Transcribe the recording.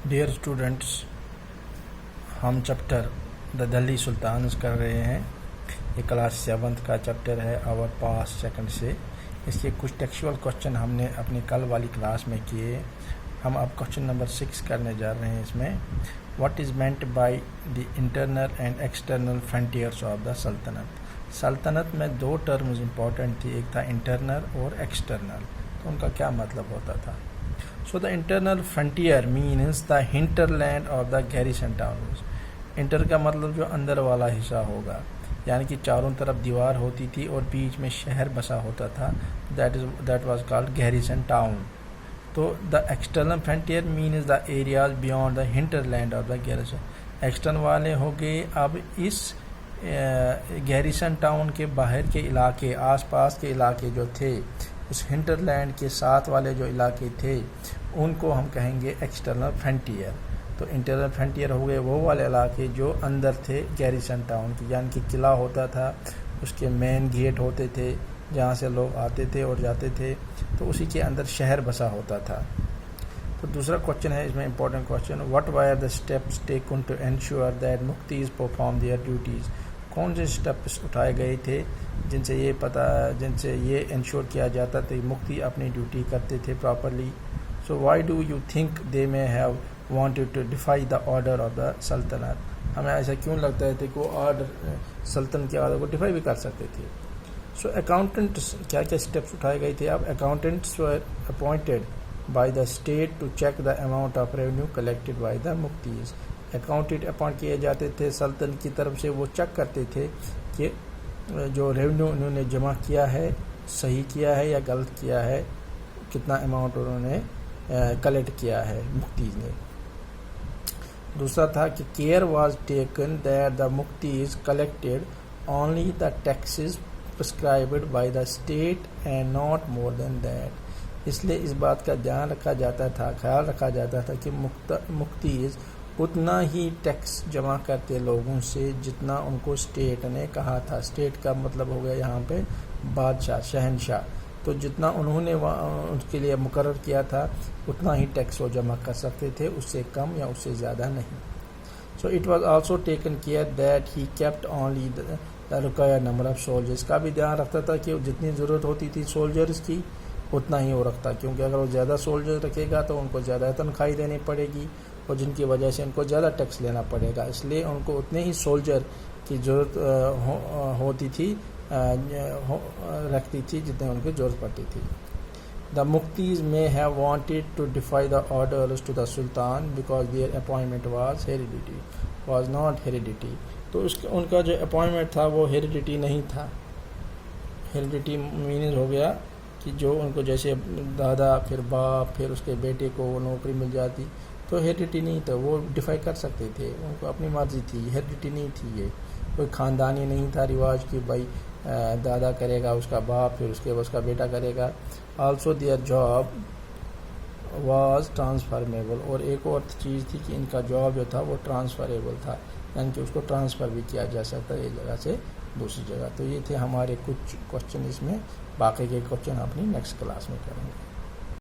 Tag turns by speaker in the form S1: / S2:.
S1: Dear students, ہم chapter the Delhi Sultans کر رہے ہیں۔ یہ کلاس 7 کا چیپٹر ہے آور پاس سیکنڈ سے۔ اس کے کچھ ٹیکسچوئل کوشچن ہم نے اپنی کل والی کلاس میں کیے۔ ہم اب کوشچن نمبر 6 کرنے جا رہے ہیں۔ اس میں what is meant by the internal and external frontiers of the سلطنت۔ سلطنت میں 2 ٹرمز امپورٹنٹ تھی، ایک تھا انٹرنل اور ایکسٹرنل۔ تو ان کا کیا مطلب ہوتا تھا؟ So the internal frontier means the hinterland of the garrison towns. Inter کا مطلب جو اندر والا حصہ ہوگا، یعنی کہ چاروں طرف دیوار ہوتی تھی اور بیچ میں شہر بسا ہوتا تھا۔ that was called garrison town. تو the external frontier means the areas beyond the hinterland of the garrison. External والے ہو گئے اب اس گیریسن ٹاؤن کے باہر کے علاقے، آس پاس کے علاقے جو تھے، اس ہنٹر لینڈ کے ساتھ والے جو علاقے تھے ان کو ہم کہیں گے ایکسٹرنل فرنٹیئر۔ تو انٹرنل فرنٹیئر ہو گئے وہ والے علاقے جو اندر تھے گیریسن ٹاؤن کی، یعنی کہ قلعہ ہوتا تھا، اس کے مین گیٹ ہوتے تھے جہاں سے لوگ آتے تھے اور جاتے تھے، تو اسی کے اندر شہر بسا ہوتا تھا۔ تو دوسرا کوشچن ہے اس میں important question, what were the steps taken to ensure that مکتیز پرفارم دیئر ڈیوٹیز۔ کون سے اسٹیپس اٹھائے گئے تھے جن سے یہ انشور کیا جاتا تھا مکتی اپنی ڈیوٹی کرتے تھے properly. So why do you think they may have wanted to defy the order of the سلطنت۔ ہمیں ایسا کیوں لگتا ہے کہ وہ آرڈر سلطنت کے آرڈر کو ڈیفائی بھی کر سکتے تھے؟ سو اکاؤنٹنٹس کیا اسٹیپس اٹھائے گئے تھے؟ اب accountants were appointed by the state to check the amount of revenue collected by the مکتیز۔ اکاؤنٹنٹ اپوائنٹ کیے جاتے تھے سلطنت کی طرف سے، وہ چیک کرتے تھے کہ جو ریونیو انہوں نے جمع کیا ہے صحیح کیا ہے یا غلط کیا ہے، کتنا اماؤنٹ انہوں نے کلیکٹ کیا ہے مکتیز نے۔ دوسرا تھا کہ care was taken that the مکتیز collected only the taxes prescribed by the state and not more than that. اس لیے اس بات کا دھیان رکھا جاتا تھا، خیال رکھا جاتا تھا کہ مکتیز اتنا ہی ٹیکس جمع کرتے لوگوں سے جتنا ان کو اسٹیٹ نے کہا تھا۔ اسٹیٹ کا مطلب ہو گیا یہاں پہ بادشاہ، شہنشاہ۔ تو جتنا انہوں نے ان کے لیے مقرر کیا تھا اتنا ہی ٹیکس وہ جمع کر سکتے تھے، اس سے کم یا اس سے زیادہ نہیں۔ So it was also taken care that he kept only the required number of soldiers. کا بھی دھیان رکھتا تھا کہ جتنی ضرورت ہوتی تھی سولجرز کی اتنا ہی وہ رکھتا، کیونکہ اگر وہ زیادہ سولجر رکھے گا تو ان کو زیادہ تنخواہ دینی پڑے گی اور جن کی وجہ سے ان کو زیادہ ٹیکس لینا پڑے گا، اس لیے ان کو اتنے ہی سولجر کی ضرورت ہوتی تھی، رکھتی تھی جتنے ان کی ضرورت پڑتی تھی۔ دا مکتیز may have wanted to defy the orders to the Sultan because their appointment was not hereditary۔ تو ان کا جو اپوائنٹمنٹ تھا وہ ہیریڈیٹی نہیں تھا۔ ہیریڈیٹی مینز ہو گیا کہ جو ان کو جیسے دادا پھر باپ پھر اس کے بیٹے کو وہ نوکری مل جاتی، تو ہیریڈیٹی نہیں تھا، وہ ڈیفائی کر سکتے تھے، ان کو اپنی مرضی تھی، ہیریڈیٹی نہیں تھی، یہ کوئی خاندانی نہیں تھا رواج کہ بھائی دادا کرے گا اس کا باپ پھر اس کا بیٹا کرے گا۔ آلسو دیئر جاب واز ٹرانسفارمیبل، اور ایک اور چیز تھی کہ ان کا جاب جو تھا وہ ٹرانسفریبل تھا، یعنی کہ اس کو ٹرانسفر بھی کیا جا سکتا ہے ایک جگہ سے دوسری جگہ۔ تو یہ تھے ہمارے کچھ کوشچن، اس میں باقی کے کوشچن اپنی نیکسٹ کلاس میں کریں گے۔